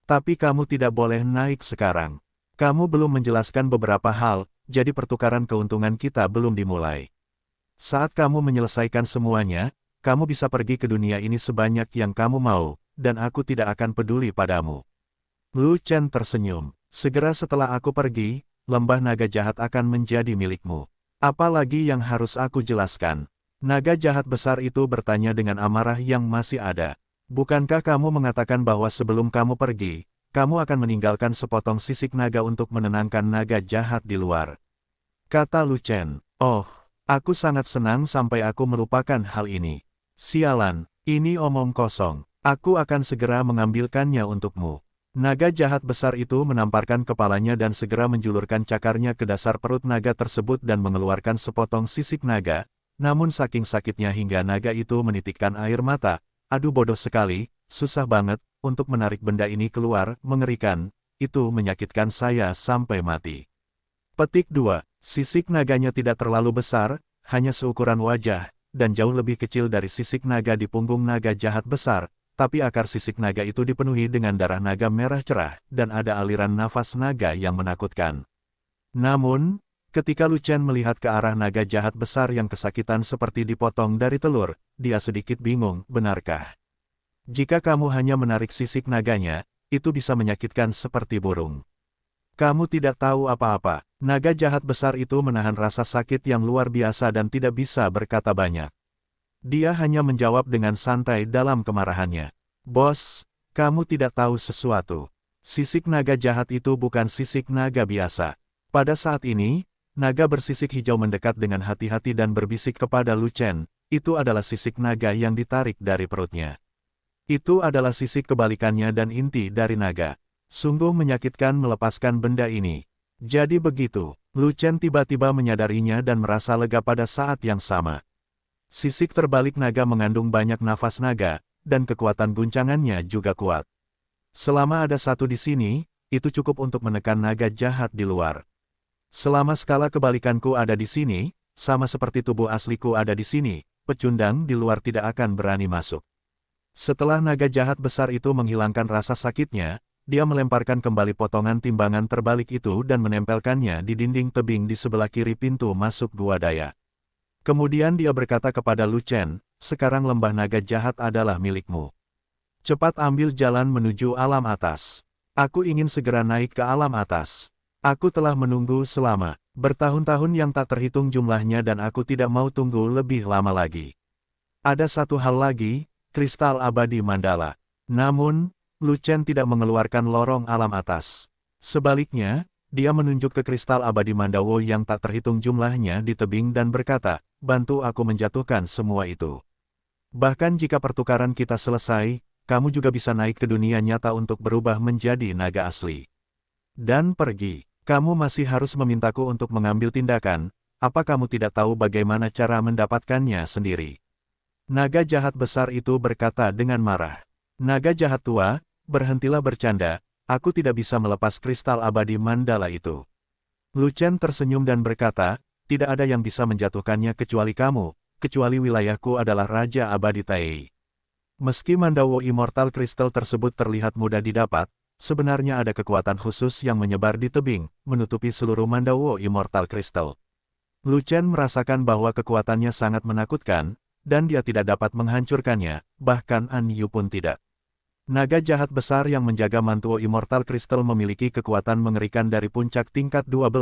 S1: Tapi kamu tidak boleh naik sekarang. Kamu belum menjelaskan beberapa hal, jadi pertukaran keuntungan kita belum dimulai. Saat kamu menyelesaikan semuanya, kamu bisa pergi ke dunia ini sebanyak yang kamu mau, dan aku tidak akan peduli padamu. Lu Chen tersenyum. Segera setelah aku pergi, lembah naga jahat akan menjadi milikmu. Apalagi yang harus aku jelaskan? Naga jahat besar itu bertanya dengan amarah yang masih ada. Bukankah kamu mengatakan bahwa sebelum kamu pergi, kamu akan meninggalkan sepotong sisik naga untuk menenangkan naga jahat di luar? Kata Lu Chen. Oh, aku sangat senang sampai aku melupakan hal ini. Sialan, ini omong kosong. Aku akan segera mengambilkannya untukmu. Naga jahat besar itu menamparkan kepalanya dan segera menjulurkan cakarnya ke dasar perut naga tersebut dan mengeluarkan sepotong sisik naga, Namun saking sakitnya hingga naga itu menitikkan air mata, aduh bodoh sekali, susah banget, untuk menarik benda ini keluar, mengerikan, itu menyakitkan saya sampai mati. Petik 2. Sisik naganya tidak terlalu besar, hanya seukuran wajah, dan jauh lebih kecil dari sisik naga di punggung naga jahat besar, tapi akar sisik naga itu dipenuhi dengan darah naga merah cerah, dan ada aliran nafas naga yang menakutkan. Namun, ketika Lu Chen melihat ke arah naga jahat besar yang kesakitan seperti dipotong dari telur, dia sedikit bingung, benarkah? Jika kamu hanya menarik sisik naganya, itu bisa menyakitkan seperti burung. Kamu tidak tahu apa-apa. Naga jahat besar itu menahan rasa sakit yang luar biasa dan tidak bisa berkata banyak. Dia hanya menjawab dengan santai dalam kemarahannya. Bos, kamu tidak tahu sesuatu. Sisik naga jahat itu bukan sisik naga biasa. Pada saat ini, naga bersisik hijau mendekat dengan hati-hati dan berbisik kepada Lu Chen, itu adalah sisik naga yang ditarik dari perutnya. Itu adalah sisik kebalikannya dan inti dari naga. Sungguh menyakitkan melepaskan benda ini. Jadi begitu, Lu Chen tiba-tiba menyadarinya dan merasa lega pada saat yang sama. Sisik terbalik naga mengandung banyak nafas naga, dan kekuatan guncangannya juga kuat. Selama ada satu di sini, itu cukup untuk menekan naga jahat di luar. Selama skala kebalikanku ada di sini, sama seperti tubuh asliku ada di sini, pecundang di luar tidak akan berani masuk. Setelah naga jahat besar itu menghilangkan rasa sakitnya, dia melemparkan kembali potongan timbangan terbalik itu dan menempelkannya di dinding tebing di sebelah kiri pintu masuk gua daya. Kemudian dia berkata kepada Lu Chen, sekarang lembah naga jahat adalah milikmu. Cepat ambil jalan menuju alam atas. Aku ingin segera naik ke alam atas. Aku telah menunggu selama bertahun-tahun yang tak terhitung jumlahnya dan aku tidak mau tunggu lebih lama lagi. Ada satu hal lagi, kristal abadi mandala. Namun, Lu Chen tidak mengeluarkan lorong alam atas. Sebaliknya, dia menunjuk ke kristal abadi Mandawo yang tak terhitung jumlahnya di tebing dan berkata, bantu aku menjatuhkan semua itu. Bahkan jika pertukaran kita selesai, kamu juga bisa naik ke dunia nyata untuk berubah menjadi naga asli. Dan pergi, kamu masih harus memintaku untuk mengambil tindakan, apa kamu tidak tahu bagaimana cara mendapatkannya sendiri? Naga jahat besar itu berkata dengan marah. Naga jahat tua, berhentilah bercanda, aku tidak bisa melepas kristal abadi mandala itu. Lu Chen tersenyum dan berkata, tidak ada yang bisa menjatuhkannya kecuali kamu, kecuali wilayahku adalah Raja Abadi Tai. Meski Mandawo Immortal Crystal tersebut terlihat mudah didapat, sebenarnya ada kekuatan khusus yang menyebar di tebing, menutupi seluruh Mandawo Immortal Crystal. Lu Chen merasakan bahwa kekuatannya sangat menakutkan, dan dia tidak dapat menghancurkannya, bahkan An Yu pun tidak. Naga jahat besar yang menjaga Mantuo Immortal Crystal memiliki kekuatan mengerikan dari puncak tingkat 12,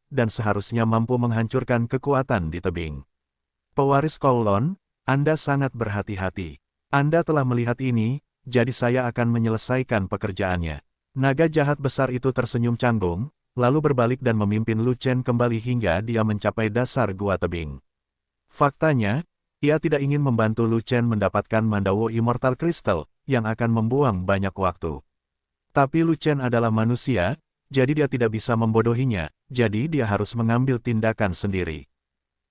S1: dan seharusnya mampu menghancurkan kekuatan di tebing. Pewaris Kowloon, Anda sangat berhati-hati. Anda telah melihat ini, jadi saya akan menyelesaikan pekerjaannya. Naga jahat besar itu tersenyum canggung, lalu berbalik dan memimpin Lu Chen kembali hingga dia mencapai dasar gua tebing. Faktanya, ia tidak ingin membantu Lu Chen mendapatkan Mandawo Immortal Crystal, yang akan membuang banyak waktu. Tapi Lu Chen adalah manusia, jadi dia tidak bisa membodohinya, jadi dia harus mengambil tindakan sendiri.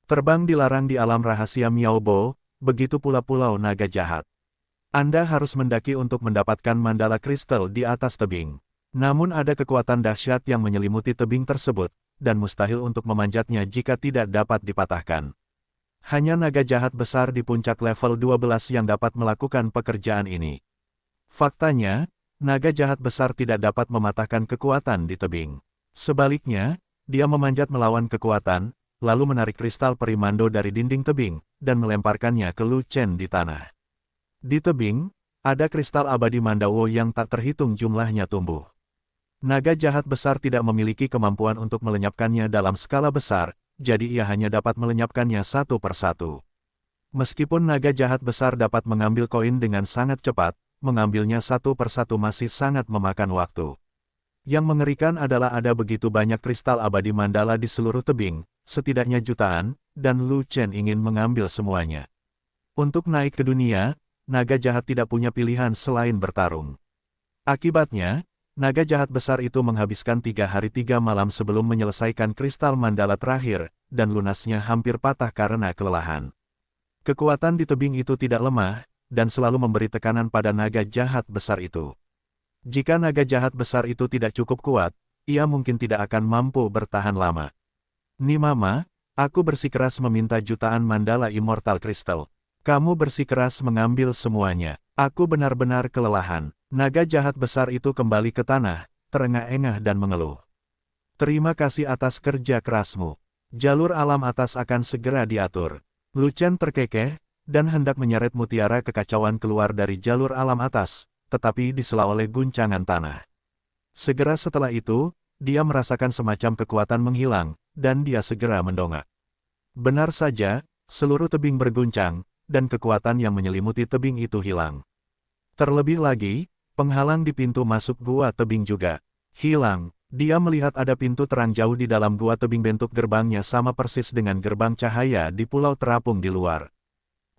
S1: Terbang dilarang di alam rahasia Miao Bo, begitu pula Pulau Naga Jahat. Anda harus mendaki untuk mendapatkan mandala kristal di atas tebing. Namun ada kekuatan dahsyat yang menyelimuti tebing tersebut, dan mustahil untuk memanjatnya jika tidak dapat dipatahkan. Hanya naga jahat besar di puncak level 12 yang dapat melakukan pekerjaan ini. Faktanya, naga jahat besar tidak dapat mematahkan kekuatan di tebing. Sebaliknya, dia memanjat melawan kekuatan, lalu menarik kristal perimando dari dinding tebing, dan melemparkannya ke Lu Chen di tanah. Di tebing, ada kristal abadi Mandawo yang tak terhitung jumlahnya tumbuh. Naga jahat besar tidak memiliki kemampuan untuk melenyapkannya dalam skala besar, jadi ia hanya dapat melenyapkannya satu persatu. Meskipun naga jahat besar dapat mengambil koin dengan sangat cepat, mengambilnya satu persatu masih sangat memakan waktu. Yang mengerikan adalah ada begitu banyak kristal abadi mandala di seluruh tebing, setidaknya jutaan, dan Lu Chen ingin mengambil semuanya. Untuk naik ke dunia, naga jahat tidak punya pilihan selain bertarung. Akibatnya, naga jahat besar itu menghabiskan 3 hari 3 malam sebelum menyelesaikan kristal mandala terakhir, dan lunasnya hampir patah karena kelelahan. Kekuatan di tebing itu tidak lemah, dan selalu memberi tekanan pada naga jahat besar itu. Jika naga jahat besar itu tidak cukup kuat, ia mungkin tidak akan mampu bertahan lama. Nimama, aku bersikeras meminta jutaan mandala Immortal Crystal. Kamu bersikeras mengambil semuanya. Aku benar-benar kelelahan. Naga jahat besar itu kembali ke tanah, terengah-engah dan mengeluh. Terima kasih atas kerja kerasmu. Jalur alam atas akan segera diatur. Lu Chen terkekeh, dan hendak menyeret mutiara kekacauan keluar dari jalur alam atas, tetapi disela oleh guncangan tanah. Segera setelah itu, dia merasakan semacam kekuatan menghilang, dan dia segera mendongak. Benar saja, seluruh tebing berguncang, dan kekuatan yang menyelimuti tebing itu hilang. Terlebih lagi, penghalang di pintu masuk gua tebing juga hilang. Dia melihat ada pintu terang jauh di dalam gua tebing, bentuk gerbangnya sama persis dengan gerbang cahaya di pulau terapung di luar.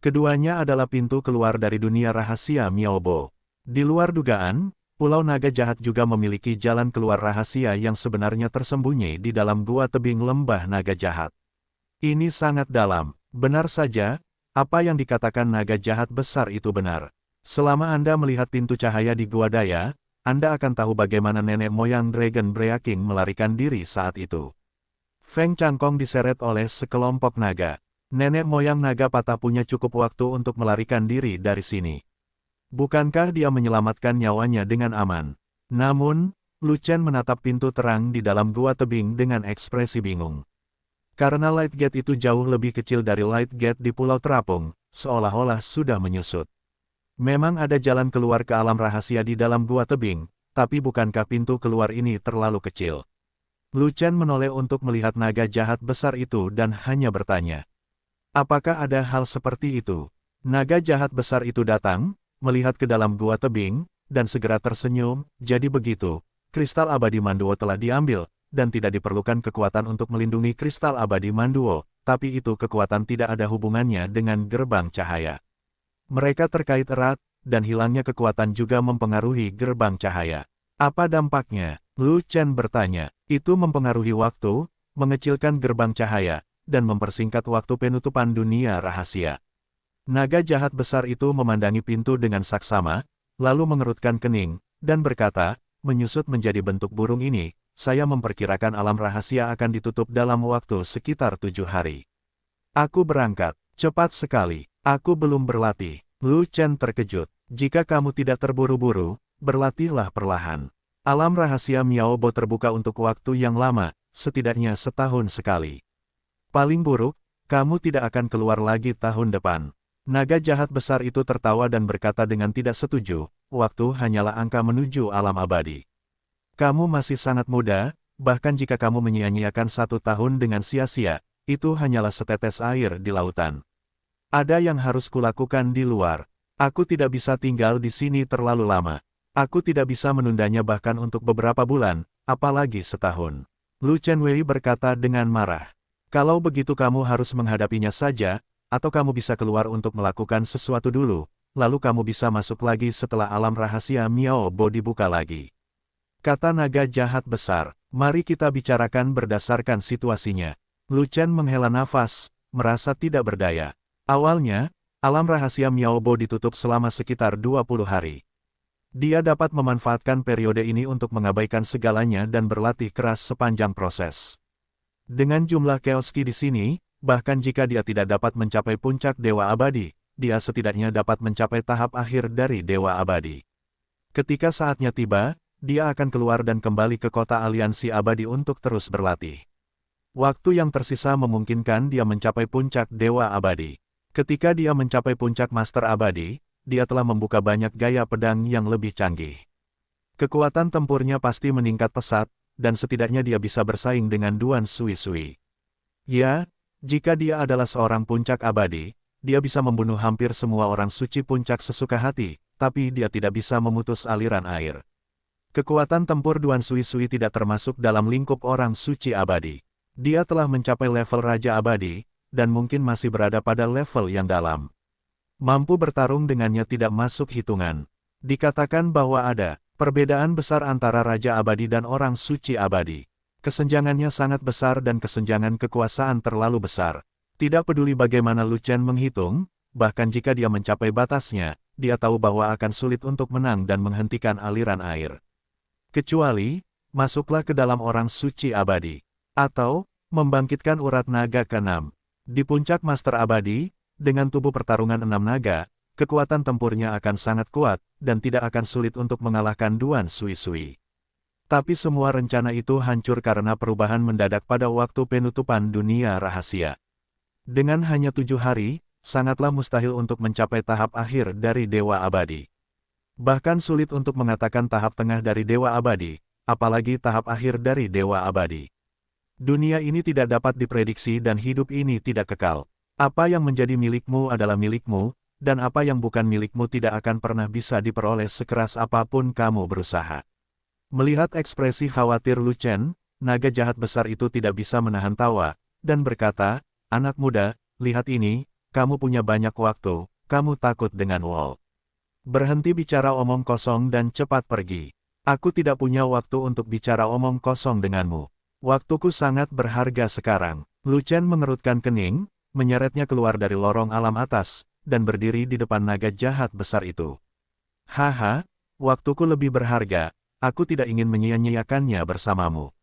S1: Keduanya adalah pintu keluar dari dunia rahasia Miaobo. Di luar dugaan, Pulau Naga Jahat juga memiliki jalan keluar rahasia yang sebenarnya tersembunyi di dalam gua tebing lembah Naga Jahat. Ini sangat dalam. Benar saja, apa yang dikatakan naga jahat besar itu benar. Selama Anda melihat pintu cahaya di gua daya, Anda akan tahu bagaimana nenek moyang Dragon Breaking melarikan diri saat itu. Feng Cangkong diseret oleh sekelompok naga. Nenek moyang naga patah punya cukup waktu untuk melarikan diri dari sini. Bukankah dia menyelamatkan nyawanya dengan aman? Namun, Lu Chen menatap pintu terang di dalam gua tebing dengan ekspresi bingung. Karena Light Gate itu jauh lebih kecil dari Light Gate di Pulau Terapung, seolah-olah sudah menyusut. Memang ada jalan keluar ke alam rahasia di dalam gua tebing, tapi bukankah pintu keluar ini terlalu kecil? Lu Chen menoleh untuk melihat naga jahat besar itu dan hanya bertanya. Apakah ada hal seperti itu? Naga jahat besar itu datang, melihat ke dalam gua tebing, dan segera tersenyum. Jadi begitu, kristal abadi Manduo telah diambil, dan tidak diperlukan kekuatan untuk melindungi kristal abadi Manduo, tapi itu kekuatan tidak ada hubungannya dengan gerbang cahaya. Mereka terkait erat, dan hilangnya kekuatan juga mempengaruhi gerbang cahaya. Apa dampaknya? Lu Chen bertanya. Itu mempengaruhi waktu, mengecilkan gerbang cahaya, dan mempersingkat waktu penutupan dunia rahasia. Naga jahat besar itu memandangi pintu dengan saksama, lalu mengerutkan kening, dan berkata, menyusut menjadi bentuk burung ini, saya memperkirakan alam rahasia akan ditutup dalam waktu sekitar 7 hari. Aku berangkat, cepat sekali. Aku belum berlatih. Lu Chen terkejut. Jika kamu tidak terburu-buru, berlatihlah perlahan. Alam rahasia Miaobo terbuka untuk waktu yang lama, setidaknya setahun sekali. Paling buruk, kamu tidak akan keluar lagi tahun depan. Naga jahat besar itu tertawa dan berkata dengan tidak setuju, waktu hanyalah angka menuju alam abadi. Kamu masih sangat muda, bahkan jika kamu menyia-nyiakan 1 tahun dengan sia-sia, itu hanyalah setetes air di lautan. Ada yang harus kulakukan di luar. Aku tidak bisa tinggal di sini terlalu lama. Aku tidak bisa menundanya bahkan untuk beberapa bulan, apalagi setahun. Lu Chenwei berkata dengan marah. Kalau begitu kamu harus menghadapinya saja, atau kamu bisa keluar untuk melakukan sesuatu dulu, lalu kamu bisa masuk lagi setelah alam rahasia Miaobo dibuka lagi. Kata naga jahat besar, mari kita bicarakan berdasarkan situasinya. Lu Chen menghela nafas, merasa tidak berdaya. Awalnya, alam rahasia Miaobo ditutup selama sekitar 20 hari. Dia dapat memanfaatkan periode ini untuk mengabaikan segalanya dan berlatih keras sepanjang proses. Dengan jumlah chaos ki di sini, bahkan jika dia tidak dapat mencapai puncak Dewa Abadi, dia setidaknya dapat mencapai tahap akhir dari Dewa Abadi. Ketika saatnya tiba, dia akan keluar dan kembali ke kota aliansi abadi untuk terus berlatih. Waktu yang tersisa memungkinkan dia mencapai puncak Dewa Abadi. Ketika dia mencapai puncak Master Abadi, dia telah membuka banyak gaya pedang yang lebih canggih. Kekuatan tempurnya pasti meningkat pesat, dan setidaknya dia bisa bersaing dengan Duan Sui Sui. Ya, jika dia adalah seorang puncak abadi, dia bisa membunuh hampir semua orang suci puncak sesuka hati, tapi dia tidak bisa memutus aliran air. Kekuatan tempur Duan Sui Sui tidak termasuk dalam lingkup orang suci abadi. Dia telah mencapai level Raja Abadi, dan mungkin masih berada pada level yang dalam. Mampu bertarung dengannya tidak masuk hitungan. Dikatakan bahwa ada perbedaan besar antara Raja Abadi dan orang suci abadi. Kesenjangannya sangat besar dan kesenjangan kekuasaan terlalu besar. Tidak peduli bagaimana Lu Chen menghitung, bahkan jika dia mencapai batasnya, dia tahu bahwa akan sulit untuk menang dan menghentikan aliran air. Kecuali, masuklah ke dalam orang suci abadi. Atau, membangkitkan urat naga ke-6. Di puncak Master Abadi, dengan tubuh pertarungan 6 naga, kekuatan tempurnya akan sangat kuat, dan tidak akan sulit untuk mengalahkan Duan Sui-Sui. Tapi semua rencana itu hancur karena perubahan mendadak pada waktu penutupan dunia rahasia. Dengan hanya 7 hari, sangatlah mustahil untuk mencapai tahap akhir dari Dewa Abadi. Bahkan sulit untuk mengatakan tahap tengah dari Dewa Abadi, apalagi tahap akhir dari Dewa Abadi. Dunia ini tidak dapat diprediksi dan hidup ini tidak kekal. Apa yang menjadi milikmu adalah milikmu, dan apa yang bukan milikmu tidak akan pernah bisa diperoleh sekeras apapun kamu berusaha. Melihat ekspresi khawatir Lu Chen, naga jahat besar itu tidak bisa menahan tawa, dan berkata, "Anak muda, lihat ini, kamu punya banyak waktu, kamu takut dengan Wall. Berhenti bicara omong kosong dan cepat pergi. Aku tidak punya waktu untuk bicara omong kosong denganmu. Waktuku sangat berharga sekarang." Lu Chen mengerutkan kening, menyeretnya keluar dari lorong alam atas, dan berdiri di depan naga jahat besar itu. "Haha, waktuku lebih berharga, aku tidak ingin menyia-nyiakannya bersamamu."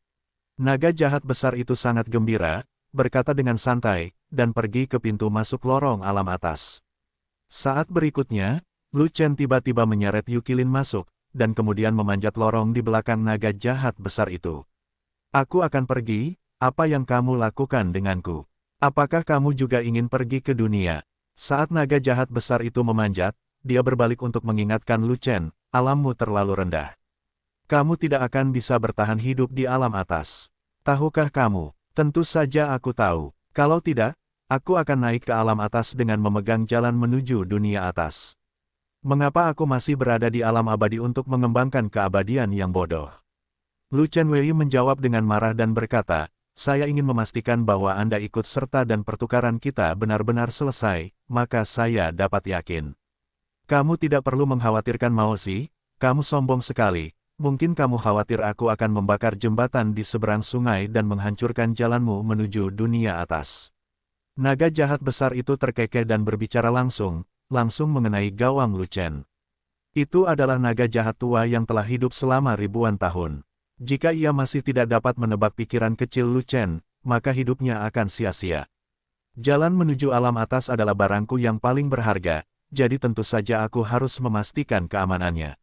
S1: Naga jahat besar itu sangat gembira, berkata dengan santai, dan pergi ke pintu masuk lorong alam atas. Saat berikutnya, Lu Chen tiba-tiba menyeret Yukilin masuk, dan kemudian memanjat lorong di belakang naga jahat besar itu. "Aku akan pergi, apa yang kamu lakukan denganku? Apakah kamu juga ingin pergi ke dunia?" Saat naga jahat besar itu memanjat, dia berbalik untuk mengingatkan Lu Chen, "Alammu terlalu rendah. Kamu tidak akan bisa bertahan hidup di alam atas. Tahukah kamu?" "Tentu saja aku tahu. Kalau tidak, aku akan naik ke alam atas dengan memegang jalan menuju dunia atas. Mengapa aku masih berada di alam abadi untuk mengembangkan keabadian yang bodoh?" Lu Chen Wei menjawab dengan marah dan berkata, "Saya ingin memastikan bahwa Anda ikut serta dan pertukaran kita benar-benar selesai, maka saya dapat yakin. Kamu tidak perlu mengkhawatirkan Mao Xi, kamu sombong sekali, mungkin kamu khawatir aku akan membakar jembatan di seberang sungai dan menghancurkan jalanmu menuju dunia atas." Naga jahat besar itu terkekeh dan berbicara langsung mengenai gawang Lu Chen. Itu adalah naga jahat tua yang telah hidup selama ribuan tahun. Jika ia masih tidak dapat menebak pikiran kecil Lu Chen, maka hidupnya akan sia-sia. Jalan menuju alam atas adalah barangku yang paling berharga, jadi tentu saja aku harus memastikan keamanannya.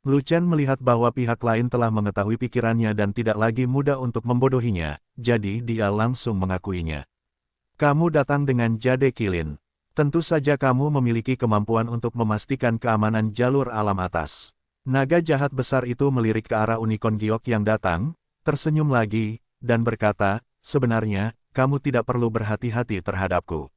S1: Lu Chen melihat bahwa pihak lain telah mengetahui pikirannya dan tidak lagi mudah untuk membodohinya, jadi dia langsung mengakuinya. "Kamu datang dengan jade kilin. Tentu saja kamu memiliki kemampuan untuk memastikan keamanan jalur alam atas." Naga jahat besar itu melirik ke arah unicorn giok yang datang, tersenyum lagi, dan berkata, "Sebenarnya, kamu tidak perlu berhati-hati terhadapku.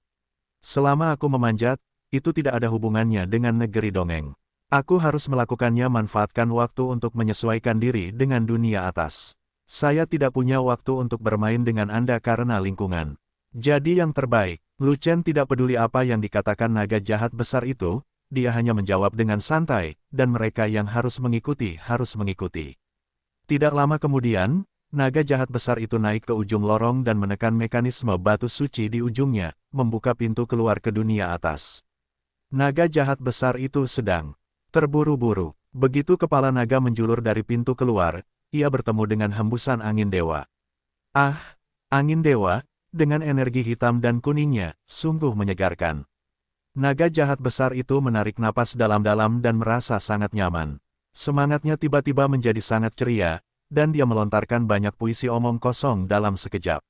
S1: Selama aku memanjat, itu tidak ada hubungannya dengan negeri dongeng. Aku harus melakukannya manfaatkan waktu untuk menyesuaikan diri dengan dunia atas. Saya tidak punya waktu untuk bermain dengan Anda karena lingkungan. Jadi yang terbaik." Lu Chen tidak peduli apa yang dikatakan naga jahat besar itu, dia hanya menjawab dengan santai, dan mereka yang harus mengikuti. Tidak lama kemudian, naga jahat besar itu naik ke ujung lorong dan menekan mekanisme batu suci di ujungnya, membuka pintu keluar ke dunia atas. Naga jahat besar itu sedang terburu-buru. Begitu kepala naga menjulur dari pintu keluar, ia bertemu dengan hembusan angin dewa. Ah, angin dewa, dengan energi hitam dan kuningnya, sungguh menyegarkan. Naga jahat besar itu menarik napas dalam-dalam dan merasa sangat nyaman. Semangatnya tiba-tiba menjadi sangat ceria, dan dia melontarkan banyak puisi omong kosong dalam sekejap.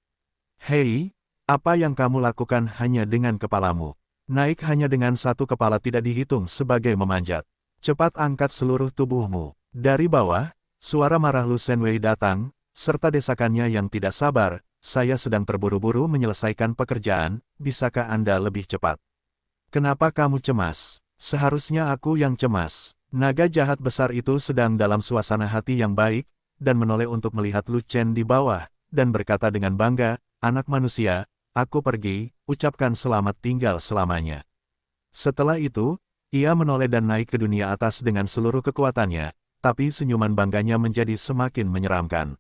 S1: "Hei, apa yang kamu lakukan hanya dengan kepalamu? Naik hanya dengan satu kepala tidak dihitung sebagai memanjat. Cepat angkat seluruh tubuhmu." Dari bawah, suara marah Lu Shenwei datang, serta desakannya yang tidak sabar, "Saya sedang terburu-buru menyelesaikan pekerjaan, bisakah Anda lebih cepat?" "Kenapa kamu cemas? Seharusnya aku yang cemas." Naga jahat besar itu sedang dalam suasana hati yang baik, dan menoleh untuk melihat Lu Chen di bawah, dan berkata dengan bangga, "Anak manusia, aku pergi, ucapkan selamat tinggal selamanya." Setelah itu, ia menoleh dan naik ke dunia atas dengan seluruh kekuatannya, tapi senyuman bangganya menjadi semakin menyeramkan.